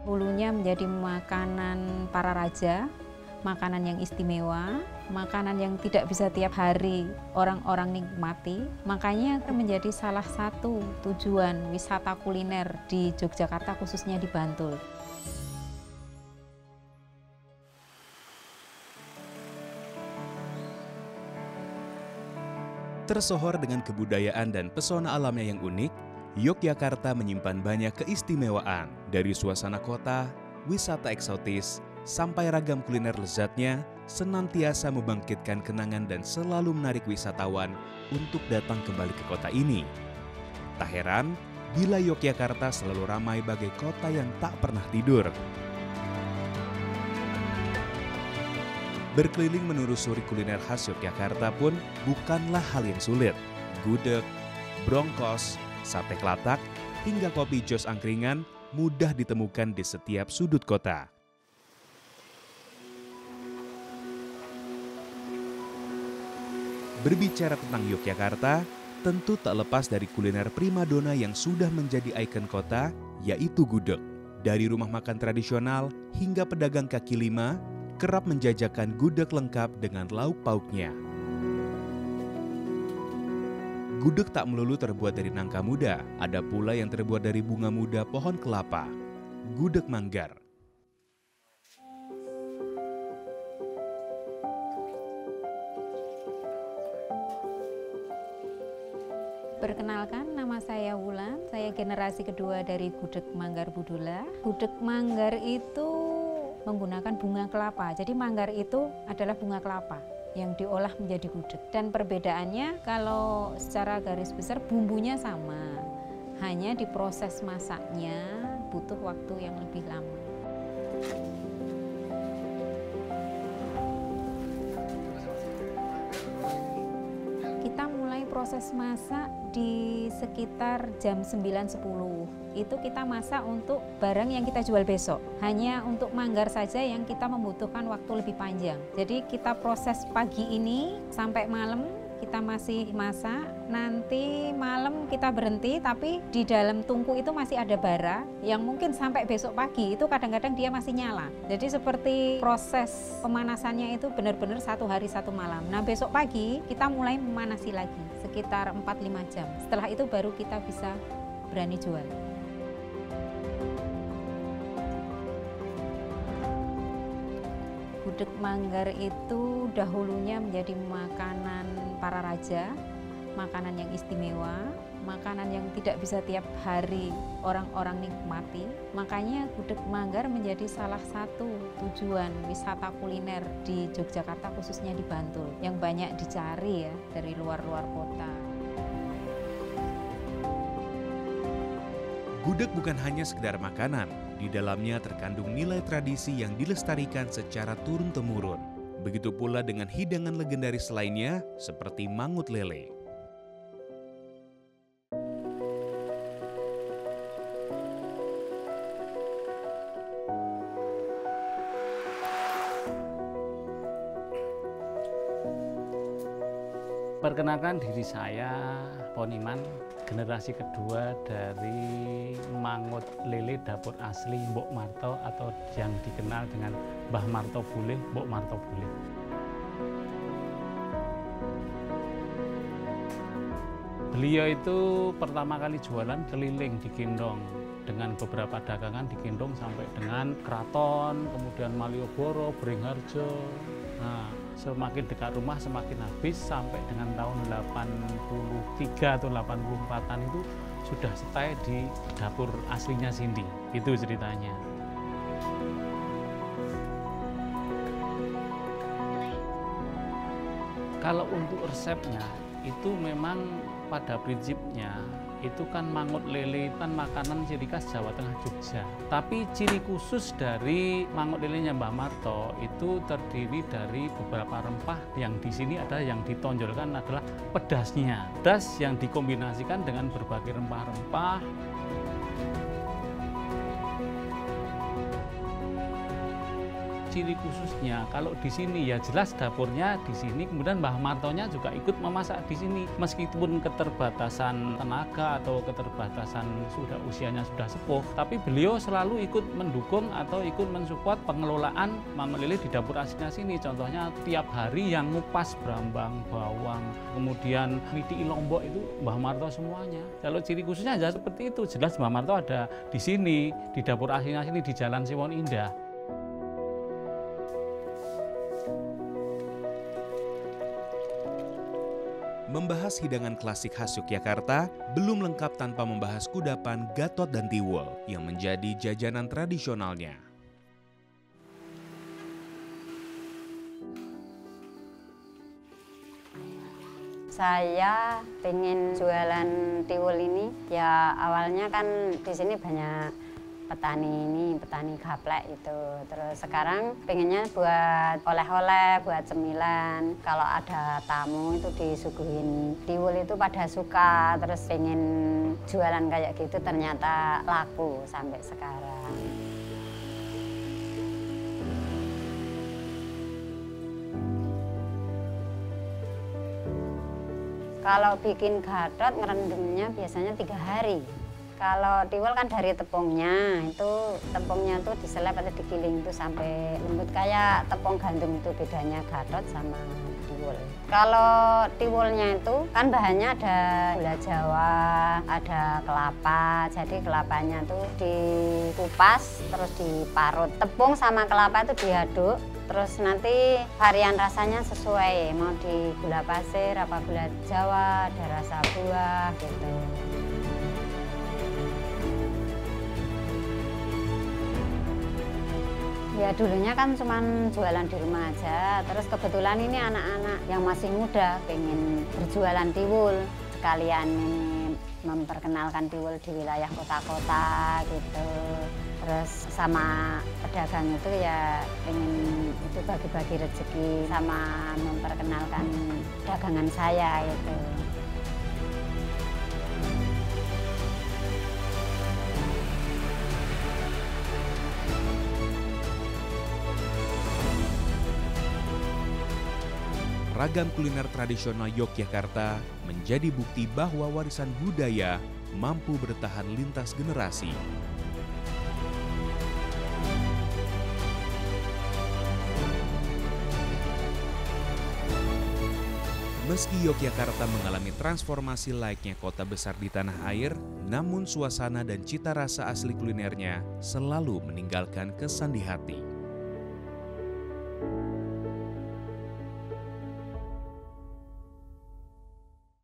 Dahulunya menjadi makanan para raja, makanan yang istimewa, makanan yang tidak bisa tiap hari orang-orang nikmati. Makanya menjadi salah satu tujuan wisata kuliner di Yogyakarta, khususnya di Bantul. Tersohor dengan kebudayaan dan pesona alamnya yang unik, Yogyakarta menyimpan banyak keistimewaan dari suasana kota, wisata eksotis, sampai ragam kuliner lezatnya senantiasa membangkitkan kenangan dan selalu menarik wisatawan untuk datang kembali ke kota ini. Tak heran bila Yogyakarta selalu ramai bagai kota yang tak pernah tidur. Berkeliling menelusuri kuliner khas Yogyakarta pun bukanlah hal yang sulit. Gudeg, brongkos, sate kelatak, hingga kopi jos angkringan mudah ditemukan di setiap sudut kota. Berbicara tentang Yogyakarta, tentu tak lepas dari kuliner primadona yang sudah menjadi ikon kota, yaitu gudeg. Dari rumah makan tradisional hingga pedagang kaki lima, kerap menjajakan gudeg lengkap dengan lauk pauknya. Gudeg tak melulu terbuat dari nangka muda, ada pula yang terbuat dari bunga muda pohon kelapa. Gudeg Manggar. Perkenalkan, nama saya Wulan, saya generasi kedua dari Gudeg Manggar Budula. Gudeg Manggar itu menggunakan bunga kelapa, jadi manggar itu adalah bunga kelapa yang diolah menjadi gudeg. Dan perbedaannya kalau secara garis besar bumbunya sama, hanya di proses masaknya butuh waktu yang lebih lama. Kita mulai proses masak di sekitar jam 9-10. Itu kita masak untuk barang yang kita jual besok. Hanya untuk manggar saja yang kita membutuhkan waktu lebih panjang. Jadi kita proses pagi ini sampai malam kita masih masak. Nanti malam kita berhenti, tapi di dalam tungku itu masih ada bara yang mungkin sampai besok pagi itu kadang-kadang dia masih nyala. Jadi seperti proses pemanasannya itu benar-benar 1 hari 1 malam. Nah besok pagi kita mulai memanasi lagi sekitar 4-5 jam. Setelah itu baru kita bisa berani jual. Gudeg Manggar itu dahulunya menjadi makanan para raja, makanan yang istimewa, makanan yang tidak bisa tiap hari orang-orang nikmati. Makanya Gudeg Manggar menjadi salah satu tujuan wisata kuliner di Yogyakarta, khususnya di Bantul, yang banyak dicari ya dari luar-luar kota. Gudeg bukan hanya sekedar makanan, di dalamnya terkandung nilai tradisi yang dilestarikan secara turun-temurun. Begitu pula dengan hidangan legendaris lainnya seperti mangut lele. Perkenalkan diri saya, Poniman, generasi kedua dari mangut lele dapur asli Mbok Marto atau yang dikenal dengan Mbah Marto Buleh, Mbok Marto Buleh. Beliau itu pertama kali jualan keliling di Gendong dengan beberapa dagangan di Gendong sampai dengan Kraton, kemudian Malioboro, Beringharjo. Nah, semakin dekat rumah semakin habis sampai dengan tahun 83 atau 84-an itu sudah stay di dapur aslinya Cindy. Itu ceritanya. Kalau untuk resepnya itu memang pada prinsipnya itu kan mangut lele kan makanan ciri khas Jawa Tengah Jogja. Tapi ciri khusus dari mangut lelenya Mbah Marto itu terdiri dari beberapa rempah yang di sini ada yang ditonjolkan adalah pedasnya. Pedas yang dikombinasikan dengan berbagai rempah-rempah. ciri khususnya. Kalau di sini ya jelas dapurnya di sini, kemudian Mbah Martonya juga ikut memasak di sini. Meskipun keterbatasan tenaga atau keterbatasan usianya sudah sepuh, tapi beliau selalu ikut mendukung atau ikut mensupport pengelolaan Mama Lili di dapur aslinya sini. Contohnya tiap hari yang ngupas brambang, bawang, kemudian miti lombok itu Mbah Marto semuanya. Kalau ciri khususnya ya seperti itu, jelas Mbah Marto ada di sini, di dapur aslinya sini di Jalan Siwon Indah. Membahas hidangan klasik khas Yogyakarta belum lengkap tanpa membahas kudapan, gatot, dan tiwul yang menjadi jajanan tradisionalnya. Saya pengen jualan tiwul ini, ya awalnya kan di sini banyak petani gaplek itu. Terus sekarang pengennya buat oleh-oleh, buat cemilan. Kalau ada tamu itu disuguhin tiwul itu pada suka. Terus pengen jualan kayak gitu, ternyata laku sampai sekarang. Kalau bikin gatot ngerendamnya biasanya 3 hari. Kalau tiwul kan dari tepungnya, itu tepungnya tuh diselep atau digiling itu sampai lembut kayak tepung gandum. Itu bedanya gatot sama tiwul. Kalau tiwulnya itu kan bahannya ada gula Jawa, ada kelapa. Jadi kelapanya tuh dikupas terus diparut. Tepung sama kelapa itu diaduk. Terus nanti varian rasanya sesuai, mau di gula pasir, apa gula Jawa, ada rasa buah gitu. Ya dulunya kan cuman jualan di rumah aja, terus kebetulan ini anak-anak yang masih muda pengen berjualan tiwul. Sekalian ini memperkenalkan tiwul di wilayah kota-kota gitu. Terus sama pedagang itu ya pengen itu bagi-bagi rezeki sama memperkenalkan dagangan saya gitu. Ragam kuliner tradisional Yogyakarta menjadi bukti bahwa warisan budaya mampu bertahan lintas generasi. Meski Yogyakarta mengalami transformasi layaknya kota besar di tanah air, namun suasana dan cita rasa asli kulinernya selalu meninggalkan kesan di hati.